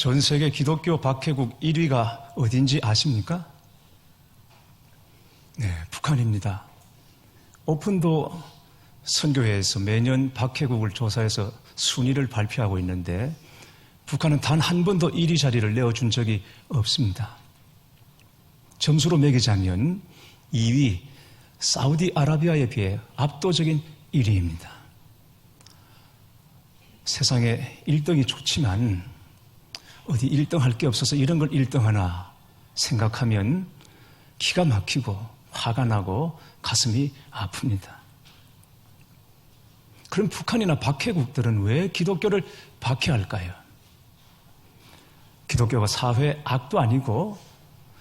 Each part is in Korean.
전 세계 기독교 박해국 1위가 어딘지 아십니까? 네, 북한입니다. 오픈도 선교회에서 매년 박해국을 조사해서 순위를 발표하고 있는데 북한은 단 한 번도 1위 자리를 내어준 적이 없습니다. 점수로 매기자면 2위 사우디아라비아에 비해 압도적인 1위입니다. 세상에 1등이 좋지만 어디 1등 할 게 없어서 이런 걸 1등 하나 생각하면 기가 막히고 화가 나고 가슴이 아픕니다. 그럼 북한이나 박해국들은 왜 기독교를 박해할까요? 기독교가 사회 악도 아니고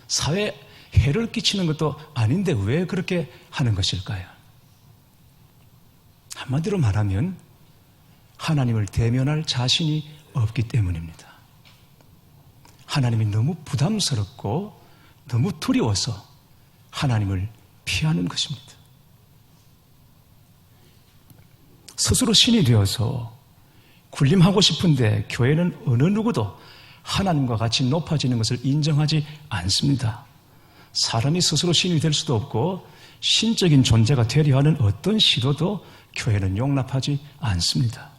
사회에 해를 끼치는 것도 아닌데 왜 그렇게 하는 것일까요? 한마디로 말하면 하나님을 대면할 자신이 없기 때문입니다. 하나님이 너무 부담스럽고 너무 두려워서 하나님을 피하는 것입니다. 스스로 신이 되어서 군림하고 싶은데 교회는 어느 누구도 하나님과 같이 높아지는 것을 인정하지 않습니다. 사람이 스스로 신이 될 수도 없고 신적인 존재가 되려 하는 어떤 시도도 교회는 용납하지 않습니다.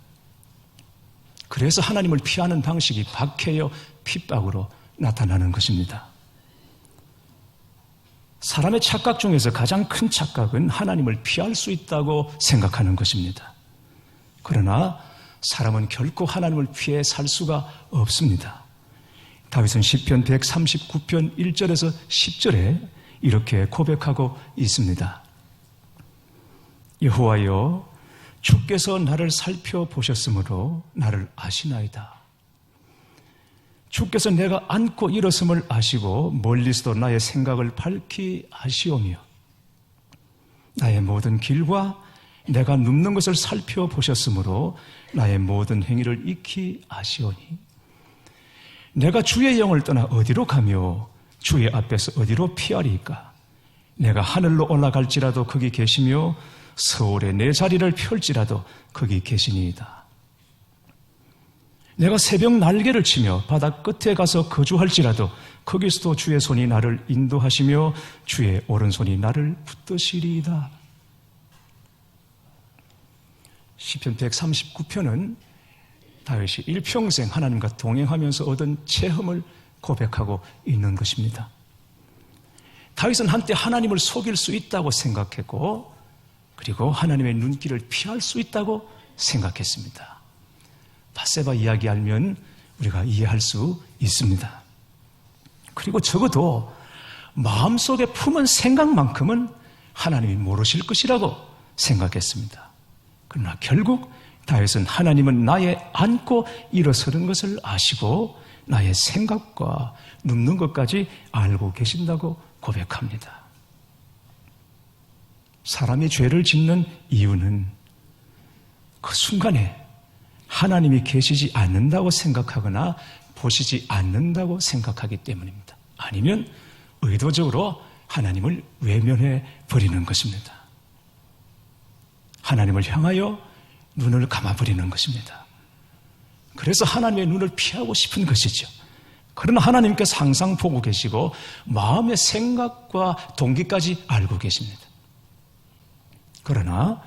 그래서 하나님을 피하는 방식이 박해요 핍박으로 나타나는 것입니다. 사람의 착각 중에서 가장 큰 착각은 하나님을 피할 수 있다고 생각하는 것입니다. 그러나 사람은 결코 하나님을 피해 살 수가 없습니다. 다윗은 시편 139편 1절에서 10절에 이렇게 고백하고 있습니다. 여호와여, 주께서 나를 살펴보셨으므로 나를 아시나이다. 주께서 내가 앉고 일어섬을 아시고 멀리서도 나의 생각을 밝히 아시오며 나의 모든 길과 내가 눕는 것을 살펴보셨으므로 나의 모든 행위를 익히 아시오니 내가 주의 영을 떠나 어디로 가며 주의 앞에서 어디로 피하리까? 내가 하늘로 올라갈지라도 거기 계시며 서울에 내 자리를 펼지라도 거기 계시니이다. 내가 새벽 날개를 치며 바다 끝에 가서 거주할지라도 거기서도 주의 손이 나를 인도하시며 주의 오른손이 나를 붙드시리이다. 시편 139편은 다윗이 일평생 하나님과 동행하면서 얻은 체험을 고백하고 있는 것입니다. 다윗은 한때 하나님을 속일 수 있다고 생각했고 그리고 하나님의 눈길을 피할 수 있다고 생각했습니다. 밧세바 이야기 알면 우리가 이해할 수 있습니다. 그리고 적어도 마음속에 품은 생각만큼은 하나님이 모르실 것이라고 생각했습니다. 그러나 결국 다윗은 하나님은 나의 앉고 일어서는 것을 아시고 나의 생각과 눕는 것까지 알고 계신다고 고백합니다. 사람이 죄를 짓는 이유는 그 순간에 하나님이 계시지 않는다고 생각하거나 보시지 않는다고 생각하기 때문입니다. 아니면 의도적으로 하나님을 외면해 버리는 것입니다. 하나님을 향하여 눈을 감아버리는 것입니다. 그래서 하나님의 눈을 피하고 싶은 것이죠. 그러나 하나님께서 항상 보고 계시고 마음의 생각과 동기까지 알고 계십니다. 그러나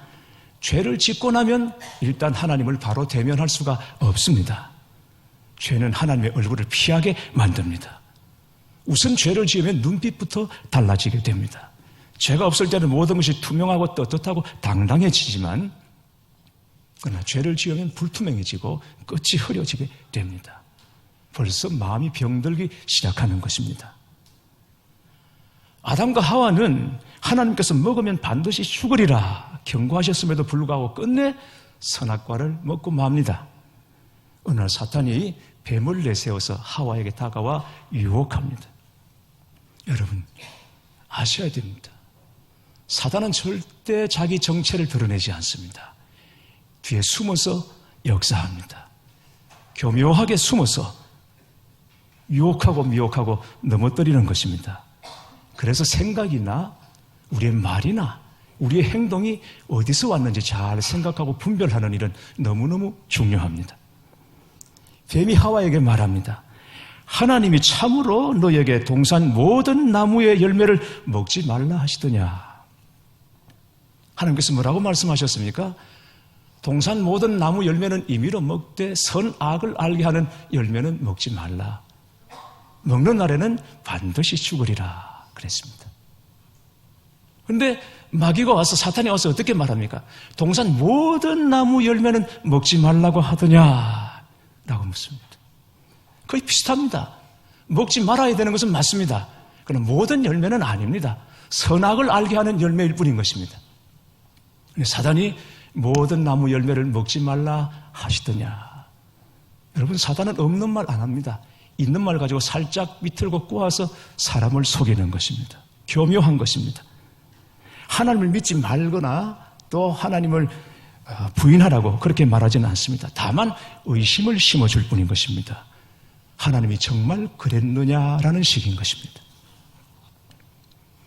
죄를 짓고 나면 일단 하나님을 바로 대면할 수가 없습니다. 죄는 하나님의 얼굴을 피하게 만듭니다. 우선 죄를 지으면 눈빛부터 달라지게 됩니다. 죄가 없을 때는 모든 것이 투명하고 떳떳하고 당당해지지만 그러나 죄를 지으면 불투명해지고 끝이 흐려지게 됩니다. 벌써 마음이 병들기 시작하는 것입니다. 아담과 하와는 하나님께서 먹으면 반드시 죽으리라 경고하셨음에도 불구하고 끝내 선악과를 먹고 맙니다. 어느 날 사탄이 뱀을 내세워서 하와에게 다가와 유혹합니다. 여러분 아셔야 됩니다. 사탄은 절대 자기 정체를 드러내지 않습니다. 뒤에 숨어서 역사합니다. 교묘하게 숨어서 유혹하고 미혹하고 넘어뜨리는 것입니다. 그래서 생각이나 우리의 말이나 우리의 행동이 어디서 왔는지 잘 생각하고 분별하는 일은 너무너무 중요합니다. 뱀이 하와에게 말합니다. 하나님이 참으로 너에게 동산 모든 나무의 열매를 먹지 말라 하시더냐. 하나님께서 뭐라고 말씀하셨습니까? 동산 모든 나무 열매는 임의로 먹되 선악을 알게 하는 열매는 먹지 말라. 먹는 날에는 반드시 죽으리라 그랬습니다. 그런데 마귀가 와서, 사탄이 와서 어떻게 말합니까? 동산 모든 나무 열매는 먹지 말라고 하더냐 라고 묻습니다. 거의 비슷합니다. 먹지 말아야 되는 것은 맞습니다. 그러나 모든 열매는 아닙니다. 선악을 알게 하는 열매일 뿐인 것입니다. 사단이 모든 나무 열매를 먹지 말라 하시더냐. 여러분, 사단은 없는 말 안 합니다. 있는 말 가지고 살짝 비틀고 꼬아서 사람을 속이는 것입니다. 교묘한 것입니다. 하나님을 믿지 말거나 또 하나님을 부인하라고 그렇게 말하지는 않습니다. 다만 의심을 심어줄 뿐인 것입니다. 하나님이 정말 그랬느냐라는 식인 것입니다.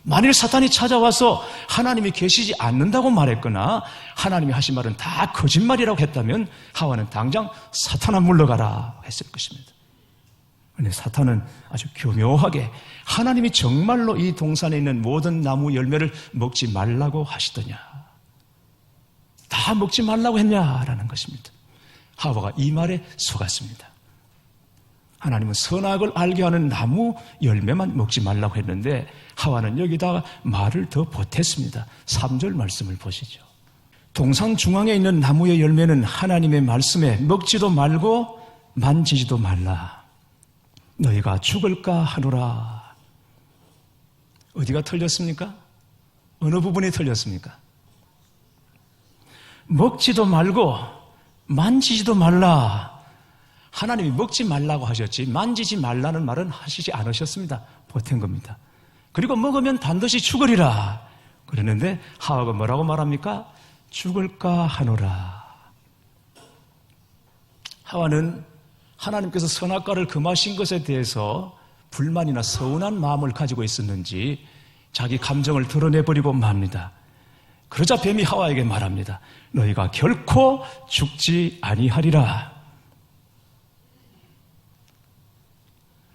만일 사탄이 찾아와서 하나님이 계시지 않는다고 말했거나 하나님이 하신 말은 다 거짓말이라고 했다면 하와는 당장 사탄아 물러가라 했을 것입니다. 그런데 사탄은 아주 교묘하게 하나님이 정말로 이 동산에 있는 모든 나무 열매를 먹지 말라고 하시더냐, 다 먹지 말라고 했냐라는 것입니다. 하와가 이 말에 속았습니다. 하나님은 선악을 알게 하는 나무 열매만 먹지 말라고 했는데 하와는 여기다가 말을 더 보탰습니다. 3절 말씀을 보시죠. 동산 중앙에 있는 나무의 열매는 하나님의 말씀에 먹지도 말고 만지지도 말라. 너희가 죽을까 하노라. 어디가 틀렸습니까? 어느 부분이 틀렸습니까? 먹지도 말고 만지지도 말라. 하나님이 먹지 말라고 하셨지 만지지 말라는 말은 하시지 않으셨습니다. 보탠 겁니다. 그리고 먹으면 반드시 죽으리라 그랬는데 하와가 뭐라고 말합니까? 죽을까 하노라. 하와는 하나님께서 선악과를 금하신 것에 대해서 불만이나 서운한 마음을 가지고 있었는지 자기 감정을 드러내버리고 맙니다. 그러자 뱀이 하와에게 말합니다. 너희가 결코 죽지 아니하리라.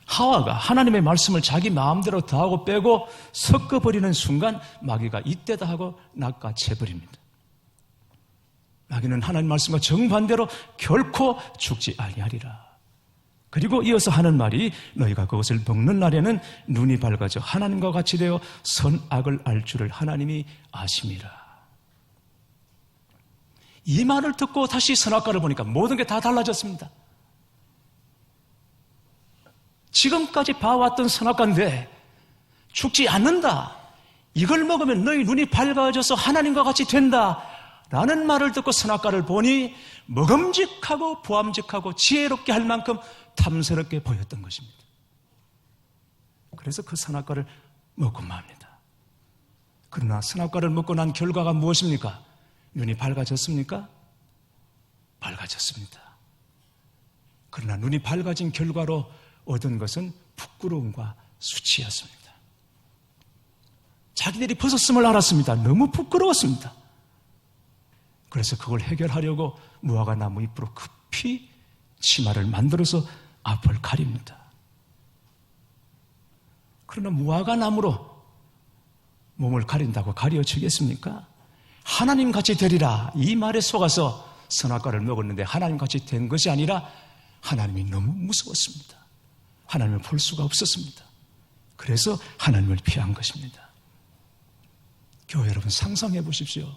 하와가 하나님의 말씀을 자기 마음대로 더하고 빼고 섞어버리는 순간 마귀가 이때다 하고 낚아채버립니다. 마귀는 하나님 말씀과 정반대로 결코 죽지 아니하리라. 그리고 이어서 하는 말이 너희가 그것을 먹는 날에는 눈이 밝아져 하나님과 같이 되어 선악을 알 줄을 하나님이 아심이라. 이 말을 듣고 다시 선악과를 보니까 모든 게 다 달라졌습니다. 지금까지 봐왔던 선악과인데 죽지 않는다. 이걸 먹으면 너희 눈이 밝아져서 하나님과 같이 된다. 라는 말을 듣고 선악과를 보니 먹음직하고 보암직하고 지혜롭게 할 만큼 탐스럽게 보였던 것입니다. 그래서 그 선악과를 먹고 맙니다. 그러나 선악과를 먹고 난 결과가 무엇입니까? 눈이 밝아졌습니까? 밝아졌습니다. 그러나 눈이 밝아진 결과로 얻은 것은 부끄러움과 수치였습니다. 자기들이 벗었음을 알았습니다. 너무 부끄러웠습니다. 그래서 그걸 해결하려고 무화과 나무 잎으로 급히 치마를 만들어서 앞을 가립니다. 그러나 무화과 나무로 몸을 가린다고 가려지겠습니까? 하나님같이 되리라 이 말에 속아서 선악과를 먹었는데 하나님같이 된 것이 아니라 하나님이 너무 무서웠습니다. 하나님을 볼 수가 없었습니다. 그래서 하나님을 피한 것입니다. 교회 여러분 상상해 보십시오.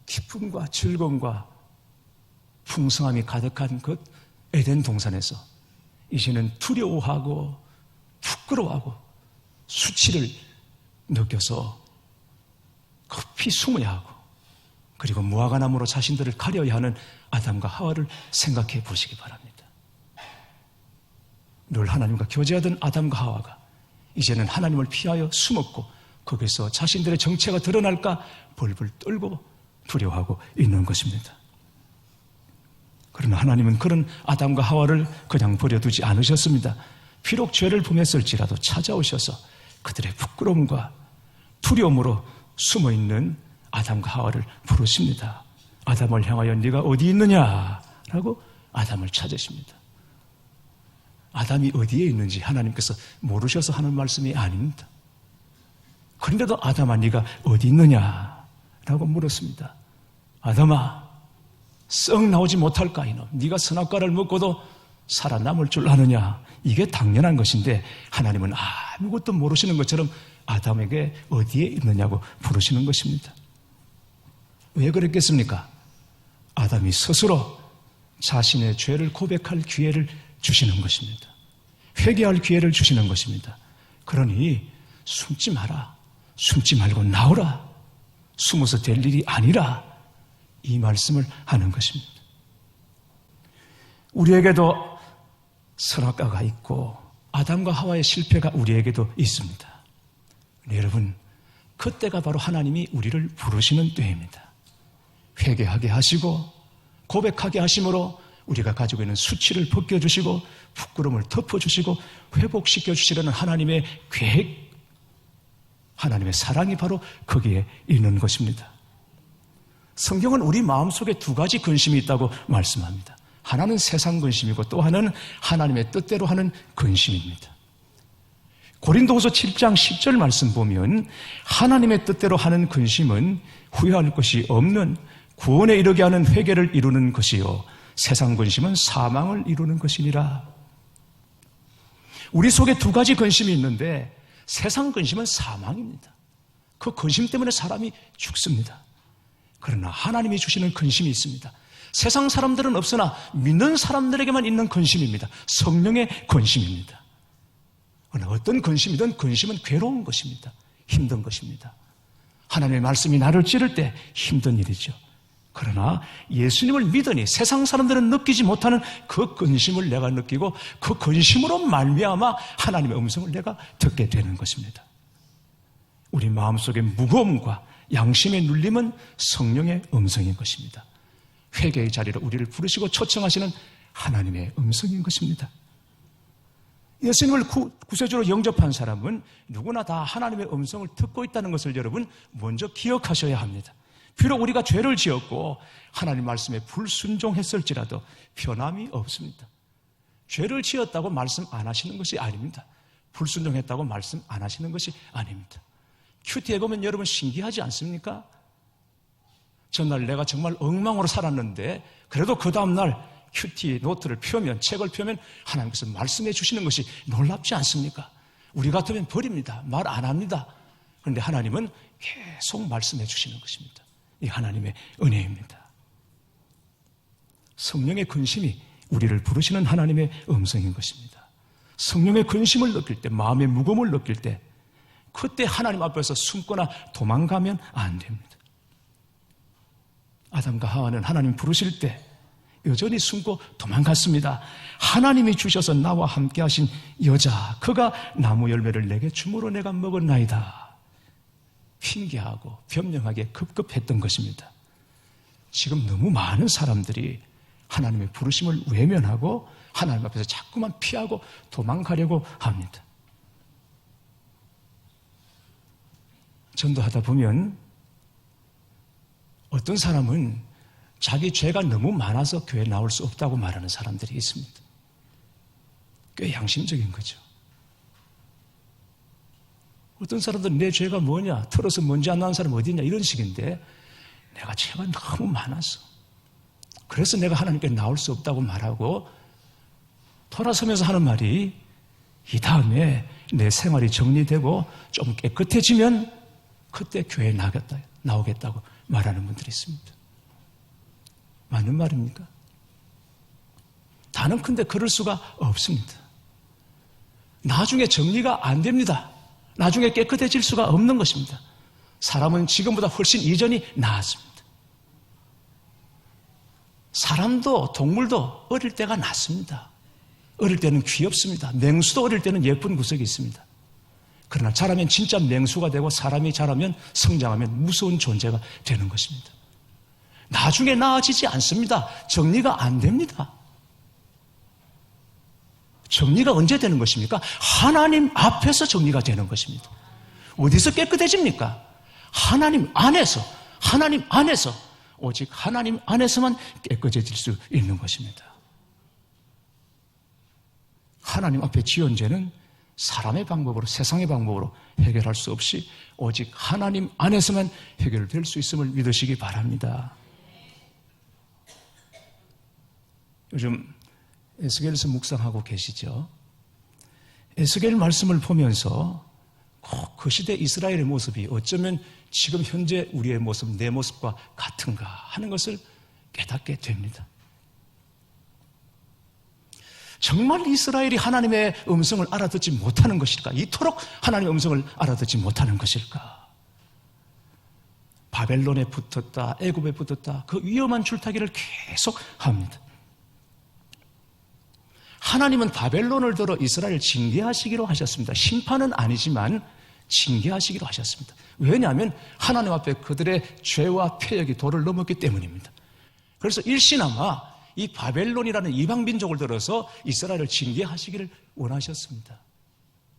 기쁨과 즐거움과 풍성함이 가득한 그 에덴 동산에서 이제는 두려워하고 부끄러워하고 수치를 느껴서 급히 숨어야 하고 그리고 무화과 나무로 자신들을 가려야 하는 아담과 하와를 생각해 보시기 바랍니다. 늘 하나님과 교제하던 아담과 하와가 이제는 하나님을 피하여 숨었고 거기서 자신들의 정체가 드러날까 벌벌 떨고 두려워하고 있는 것입니다. 그러나 하나님은 그런 아담과 하와를 그냥 버려두지 않으셨습니다. 비록 죄를 범했을지라도 찾아오셔서 그들의 부끄러움과 두려움으로 숨어있는 아담과 하와를 부르십니다. 아담을 향하여 네가 어디 있느냐라고 아담을 찾으십니다. 아담이 어디에 있는지 하나님께서 모르셔서 하는 말씀이 아닙니다. 그런데도 아담아 네가 어디 있느냐라고 물었습니다. 아담아 썩 나오지 못할까 이놈, 네가 선악과를 먹고도 살아남을 줄 아느냐. 이게 당연한 것인데 하나님은 아무것도 모르시는 것처럼 아담에게 어디에 있느냐고 부르시는 것입니다. 왜 그랬겠습니까? 아담이 스스로 자신의 죄를 고백할 기회를 주시는 것입니다. 회개할 기회를 주시는 것입니다. 그러니 숨지 마라. 숨지 말고 나오라. 숨어서 될 일이 아니라 이 말씀을 하는 것입니다. 우리에게도 선악과가 있고 아담과 하와의 실패가 우리에게도 있습니다. 여러분, 그때가 바로 하나님이 우리를 부르시는 때입니다. 회개하게 하시고 고백하게 하심으로 우리가 가지고 있는 수치를 벗겨주시고 부끄러움을 덮어주시고 회복시켜주시려는 하나님의 계획, 하나님의 사랑이 바로 거기에 있는 것입니다. 성경은 우리 마음속에 두 가지 근심이 있다고 말씀합니다. 하나는 세상 근심이고 또 하나는 하나님의 뜻대로 하는 근심입니다. 고린도후서 7장 10절 말씀 보면 하나님의 뜻대로 하는 근심은 후회할 것이 없는 구원에 이르게 하는 회개를 이루는 것이요 세상 근심은 사망을 이루는 것이니라. 우리 속에 두 가지 근심이 있는데 세상 근심은 사망입니다. 그 근심 때문에 사람이 죽습니다. 그러나 하나님이 주시는 근심이 있습니다. 세상 사람들은 없으나 믿는 사람들에게만 있는 근심입니다. 성령의 근심입니다. 어떤 근심이든 근심은 괴로운 것입니다. 힘든 것입니다. 하나님의 말씀이 나를 찌를 때 힘든 일이죠. 그러나 예수님을 믿으니 세상 사람들은 느끼지 못하는 그 근심을 내가 느끼고 그 근심으로 말미암아 하나님의 음성을 내가 듣게 되는 것입니다. 우리 마음속의 무거움과 양심의 눌림은 성령의 음성인 것입니다. 회개의 자리로 우리를 부르시고 초청하시는 하나님의 음성인 것입니다. 예수님을 구세주로 영접한 사람은 누구나 다 하나님의 음성을 듣고 있다는 것을 여러분 먼저 기억하셔야 합니다. 비록 우리가 죄를 지었고 하나님 말씀에 불순종했을지라도 변함이 없습니다. 죄를 지었다고 말씀 안 하시는 것이 아닙니다. 불순종했다고 말씀 안 하시는 것이 아닙니다. 큐티에 보면 여러분 신기하지 않습니까? 전날 내가 정말 엉망으로 살았는데 그래도 그 다음날 큐티 노트를 펴면, 책을 펴면 하나님께서 말씀해 주시는 것이 놀랍지 않습니까? 우리 같으면 버립니다. 말 안 합니다. 그런데 하나님은 계속 말씀해 주시는 것입니다. 이 하나님의 은혜입니다. 성령의 근심이 우리를 부르시는 하나님의 음성인 것입니다. 성령의 근심을 느낄 때, 마음의 무거움을 느낄 때 그때 하나님 앞에서 숨거나 도망가면 안 됩니다. 아담과 하와는 하나님 부르실 때 여전히 숨고 도망갔습니다. 하나님이 주셔서 나와 함께 하신 여자, 그가 나무 열매를 내게 주므로 내가 먹었나이다. 핑계하고 변명하기에 급급했던 것입니다. 지금 너무 많은 사람들이 하나님의 부르심을 외면하고 하나님 앞에서 자꾸만 피하고 도망가려고 합니다. 전도하다 보면 어떤 사람은 자기 죄가 너무 많아서 교회에 나올 수 없다고 말하는 사람들이 있습니다. 꽤 양심적인 거죠. 어떤 사람들은 내 죄가 뭐냐, 털어서 먼지 안 나는 사람 어디 있냐 이런 식인데 내가 죄가 너무 많아서 그래서 내가 하나님께 나올 수 없다고 말하고 돌아서면서 하는 말이 이 다음에 내 생활이 정리되고 좀 깨끗해지면 그때 교회에 나오겠다고 말하는 분들이 있습니다. 맞는 말입니까? 단언컨대 그럴 수가 없습니다. 나중에 정리가 안 됩니다. 나중에 깨끗해질 수가 없는 것입니다. 사람은 지금보다 훨씬 이전이 나았습니다. 사람도 동물도 어릴 때가 낫습니다. 어릴 때는 귀엽습니다. 맹수도 어릴 때는 예쁜 구석이 있습니다. 그러나 자라면 진짜 맹수가 되고 사람이 자라면 성장하면 무서운 존재가 되는 것입니다. 나중에 나아지지 않습니다. 정리가 안 됩니다. 정리가 언제 되는 것입니까? 하나님 앞에서 정리가 되는 것입니다. 어디서 깨끗해집니까? 하나님 안에서, 오직 하나님 안에서만 깨끗해질 수 있는 것입니다. 하나님 앞에 지은 죄는 사람의 방법으로, 세상의 방법으로 해결할 수 없이 오직 하나님 안에서만 해결될 수 있음을 믿으시기 바랍니다. 요즘 에스겔서 묵상하고 계시죠? 에스겔 말씀을 보면서 꼭 그 시대 이스라엘의 모습이 어쩌면 지금 현재 우리의 모습, 내 모습과 같은가 하는 것을 깨닫게 됩니다. 정말 이스라엘이 하나님의 음성을 알아듣지 못하는 것일까? 이토록 하나님의 음성을 알아듣지 못하는 것일까? 바벨론에 붙었다, 애굽에 붙었다, 그 위험한 줄타기를 계속 합니다. 하나님은 바벨론을 들어 이스라엘을 징계하시기로 하셨습니다. 심판은 아니지만 징계하시기로 하셨습니다. 왜냐하면 하나님 앞에 그들의 죄와 패역이 도를 넘었기 때문입니다. 그래서 일시나마 이 바벨론이라는 이방 민족을 들어서 이스라엘을 징계하시기를 원하셨습니다.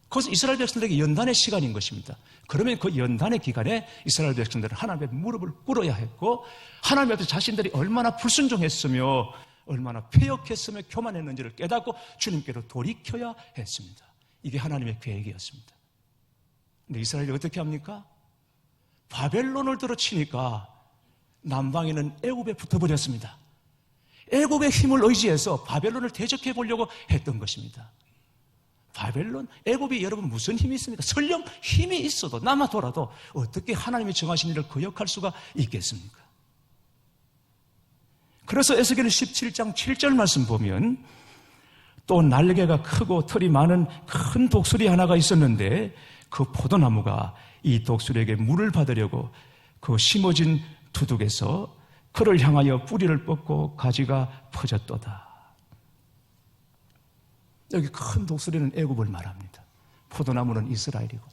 그것은 이스라엘 백성들에게 연단의 시간인 것입니다. 그러면 그 연단의 기간에 이스라엘 백성들은 하나님 앞에 무릎을 꿇어야 했고 하나님 앞에 자신들이 얼마나 불순종했으며 얼마나 패역했으며 교만했는지를 깨닫고 주님께로 돌이켜야 했습니다. 이게 하나님의 계획이었습니다. 근데 이스라엘이 어떻게 합니까? 바벨론을 들어치니까 남방에는 애굽에 붙어버렸습니다. 애굽의 힘을 의지해서 바벨론을 대적해 보려고 했던 것입니다. 바벨론, 애굽이 여러분 무슨 힘이 있습니까? 설령 힘이 있어도 남아돌아도 어떻게 하나님이 정하신 일을 거역할 수가 있겠습니까? 그래서 에스겔 17장 7절 말씀 보면 또 날개가 크고 털이 많은 큰 독수리 하나가 있었는데 그 포도나무가 이 독수리에게 물을 받으려고 그 심어진 두둑에서 그를 향하여 뿌리를 뻗고 가지가 퍼졌도다. 여기 큰 독수리는 애굽을 말합니다. 포도나무는 이스라엘이고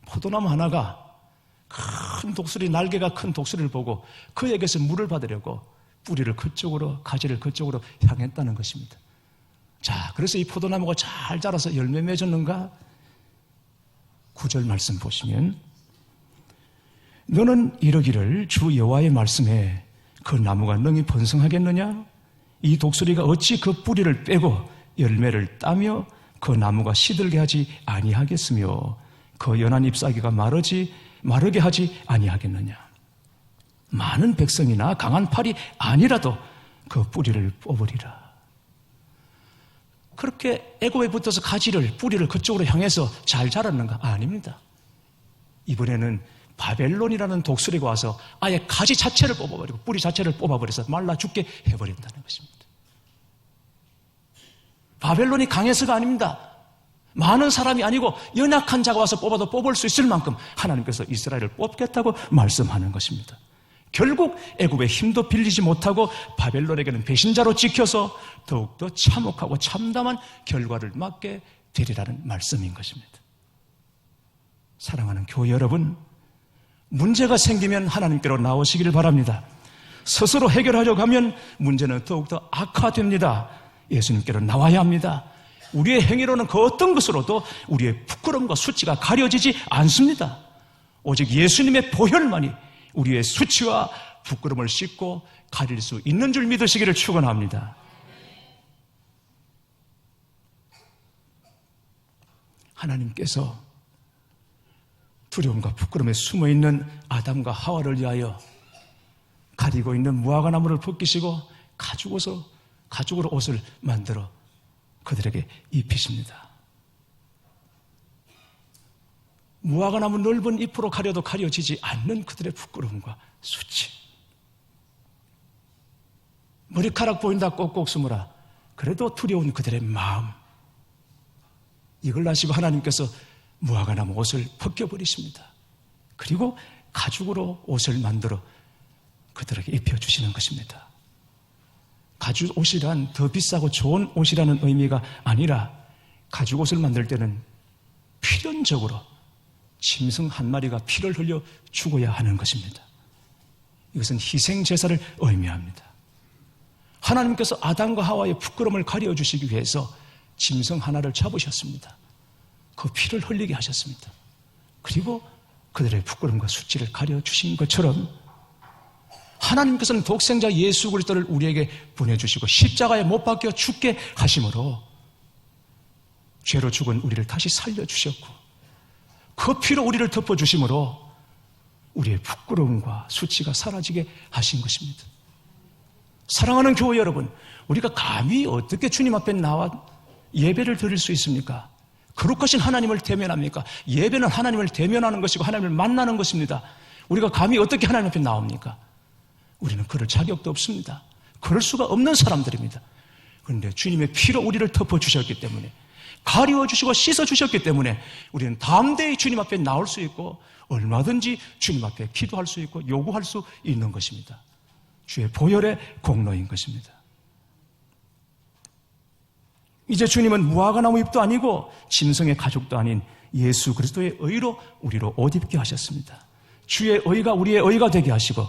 포도나무 하나가 큰 독수리, 날개가 큰 독수리를 보고 그에게서 물을 받으려고 뿌리를 그쪽으로, 가지를 그쪽으로 향했다는 것입니다. 자, 그래서 이 포도나무가 잘 자라서 열매 맺었는가? 9절 말씀 보시면 너는 이러기를 주 여호와의 말씀에 그 나무가 능히 번성하겠느냐? 이 독수리가 어찌 그 뿌리를 빼고 열매를 따며 그 나무가 시들게 하지 아니하겠으며 그 연한 잎사귀가 마르게 하지 아니하겠느냐? 많은 백성이나 강한 팔이 아니라도 그 뿌리를 뽑으리라. 그렇게 애굽에 붙어서 뿌리를 그쪽으로 향해서 잘 자랐는가? 아닙니다. 이번에는 바벨론이라는 독수리가 와서 아예 가지 자체를 뽑아버리고 뿌리 자체를 뽑아버려서 말라 죽게 해버린다는 것입니다. 바벨론이 강해서가 아닙니다. 많은 사람이 아니고 연약한 자가 와서 뽑아도 뽑을 수 있을 만큼 하나님께서 이스라엘을 뽑겠다고 말씀하는 것입니다. 결국 애굽의 힘도 빌리지 못하고 바벨론에게는 배신자로 찍혀서 더욱더 참혹하고 참담한 결과를 맞게 되리라는 말씀인 것입니다. 사랑하는 교회 여러분, 문제가 생기면 하나님께로 나오시기를 바랍니다. 스스로 해결하려고 하면 문제는 더욱더 악화됩니다. 예수님께로 나와야 합니다. 우리의 행위로는 그 어떤 것으로도 우리의 부끄러움과 수치가 가려지지 않습니다. 오직 예수님의 보혈만이 우리의 수치와 부끄러움을 씻고 가릴 수 있는 줄 믿으시기를 축원합니다. 하나님께서 두려움과 부끄러움에 숨어있는 아담과 하와를 위하여 가리고 있는 무화과 나무를 벗기시고 가죽으로 옷을 만들어 그들에게 입히십니다. 무화과 나무 넓은 잎으로 가려도 가려지지 않는 그들의 부끄러움과 수치. 머리카락 보인다 꼭꼭 숨어라. 그래도 두려운 그들의 마음. 이걸 아시고 하나님께서 무화과 나무 옷을 벗겨버리십니다. 그리고 가죽으로 옷을 만들어 그들에게 입혀주시는 것입니다. 가죽 옷이란 더 비싸고 좋은 옷이라는 의미가 아니라 가죽 옷을 만들 때는 필연적으로 짐승 한 마리가 피를 흘려 죽어야 하는 것입니다. 이것은 희생 제사를 의미합니다. 하나님께서 아담과 하와의 부끄러움을 가려주시기 위해서 짐승 하나를 잡으셨습니다. 그 피를 흘리게 하셨습니다. 그리고 그들의 부끄러움과 수치를 가려주신 것처럼 하나님께서는 독생자 예수 그리스도를 우리에게 보내주시고 십자가에 못 박혀 죽게 하심으로 죄로 죽은 우리를 다시 살려주셨고 그 피로 우리를 덮어주심으로 우리의 부끄러움과 수치가 사라지게 하신 것입니다. 사랑하는 교회 여러분, 우리가 감히 어떻게 주님 앞에 나와 예배를 드릴 수 있습니까? 거룩하신 하나님을 대면합니까? 예배는 하나님을 대면하는 것이고 하나님을 만나는 것입니다. 우리가 감히 어떻게 하나님 앞에 나옵니까? 우리는 그럴 자격도 없습니다. 그럴 수가 없는 사람들입니다. 그런데 주님의 피로 우리를 덮어주셨기 때문에, 가리워주시고 씻어주셨기 때문에 우리는 담대히 주님 앞에 나올 수 있고 얼마든지 주님 앞에 기도할 수 있고 요구할 수 있는 것입니다. 주의 보혈의 공로인 것입니다. 이제 주님은 무화과나무 잎도 아니고 짐승의 가죽도 아닌 예수 그리스도의 의로 우리로 옷 입게 하셨습니다. 주의 의가 우리의 의가 되게 하시고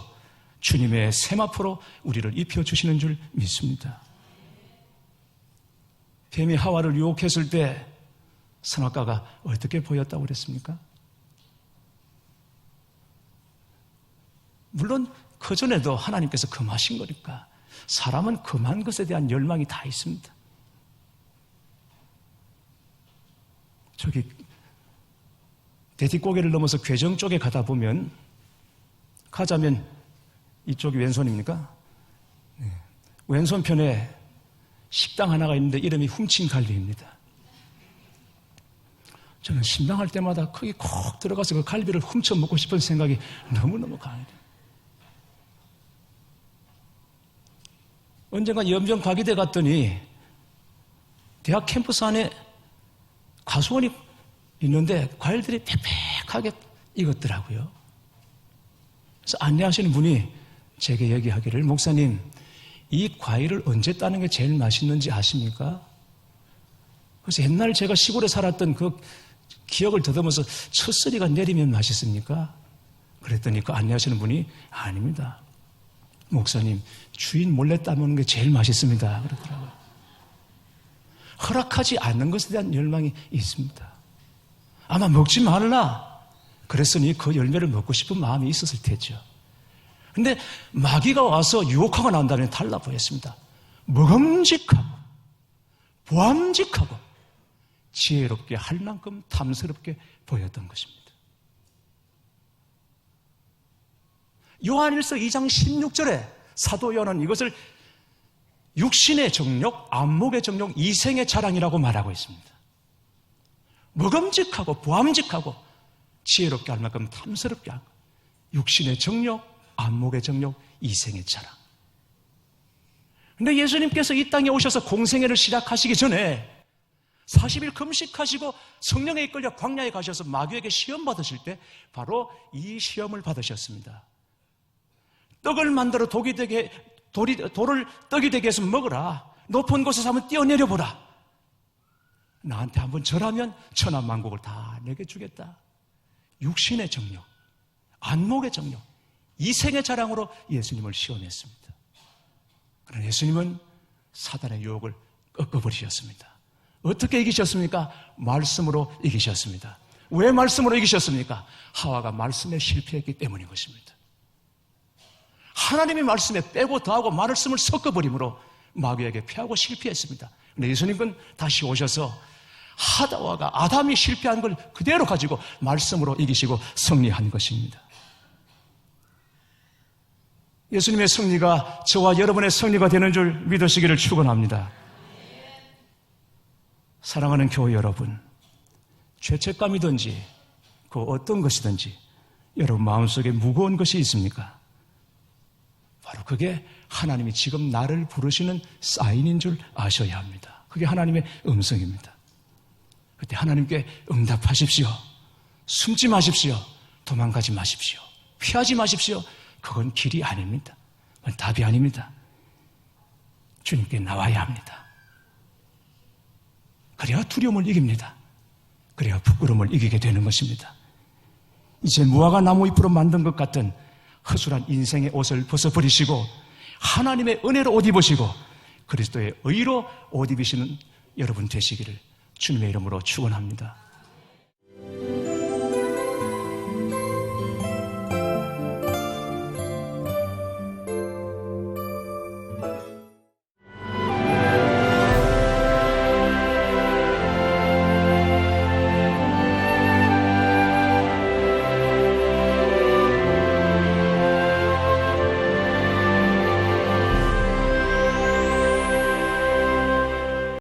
주님의 세마포로 우리를 입혀주시는 줄 믿습니다. 뱀이 하와를 유혹했을 때 선악과가 어떻게 보였다고 그랬습니까? 물론 그전에도 하나님께서 금하신 거니까 사람은 금한 것에 대한 열망이 다 있습니다. 저기 대뒷고개를 넘어서 괴정 쪽에 가자면 이쪽이 왼손입니까? 네. 왼손편에 식당 하나가 있는데 이름이 훔친갈비입니다. 저는 신방할 때마다 거기 콕 들어가서 그 갈비를 훔쳐 먹고 싶은 생각이 너무너무 강해요. 언젠가 연변 과기대 갔더니 대학 캠퍼스 안에 과수원이 있는데 과일들이 빽빽하게 익었더라고요. 그래서 안내하시는 분이 제게 얘기하기를, 목사님, 이 과일을 언제 따는 게 제일 맛있는지 아십니까? 그래서 옛날 제가 시골에 살았던 그 기억을 더듬어서 첫쓰리가 내리면 맛있습니까? 그랬더니 그 안내하시는 분이, 아닙니다. 목사님, 주인 몰래 따먹는 게 제일 맛있습니다. 그러더라고요. 허락하지 않는 것에 대한 열망이 있습니다. 아마 먹지 말라 그랬으니 그 열매를 먹고 싶은 마음이 있었을 테죠. 근데 마귀가 와서 유혹하고 난 다음에 달라 보였습니다. 먹음직하고 보암직하고 지혜롭게 할 만큼 탐스럽게 보였던 것입니다. 요한일서 2장 16절에 사도 요한은 이것을 육신의 정욕, 안목의 정욕, 이생의 자랑이라고 말하고 있습니다. 먹음직하고 보암직하고 지혜롭게 할 만큼 탐스럽게 하고 육신의 정욕, 안목의 정욕, 이생의 자랑. 그런데 예수님께서 이 땅에 오셔서 공생애를 시작하시기 전에 40일 금식하시고 성령에 이끌려 광야에 가셔서 마귀에게 시험 받으실 때 바로 이 시험을 받으셨습니다. 떡을 만들어 돌을 떡이 되게 해서 먹어라. 높은 곳에서 한번 뛰어내려 보라. 나한테 한번 절하면 천하만국을 다 내게 주겠다. 육신의 정욕, 안목의 정욕, 이생의 자랑으로 예수님을 시험했습니다. 그러나 예수님은 사단의 유혹을 꺾어버리셨습니다. 어떻게 이기셨습니까? 말씀으로 이기셨습니다. 왜 말씀으로 이기셨습니까? 하와가 말씀에 실패했기 때문인 것입니다. 하나님의 말씀에 빼고 더하고 말씀을 섞어버림으로 마귀에게 패하고 실패했습니다. 그런데 예수님은 다시 오셔서 하와가 아담이 실패한 걸 그대로 가지고 말씀으로 이기시고 승리한 것입니다. 예수님의 승리가 저와 여러분의 승리가 되는 줄 믿으시기를 축원합니다. 사랑하는 교회 여러분, 죄책감이든지 그 어떤 것이든지 여러분 마음속에 무거운 것이 있습니까? 바로 그게 하나님이 지금 나를 부르시는 사인인 줄 아셔야 합니다. 그게 하나님의 음성입니다. 그때 하나님께 응답하십시오. 숨지 마십시오. 도망가지 마십시오. 피하지 마십시오. 그건 길이 아닙니다. 그건 답이 아닙니다. 주님께 나와야 합니다. 그래야 두려움을 이깁니다. 그래야 부끄러움을 이기게 되는 것입니다. 이제 무화과 나무 잎으로 만든 것 같은 허술한 인생의 옷을 벗어버리시고 하나님의 은혜로 옷 입으시고 그리스도의 의로 옷 입으시는 여러분 되시기를 주님의 이름으로 축원합니다.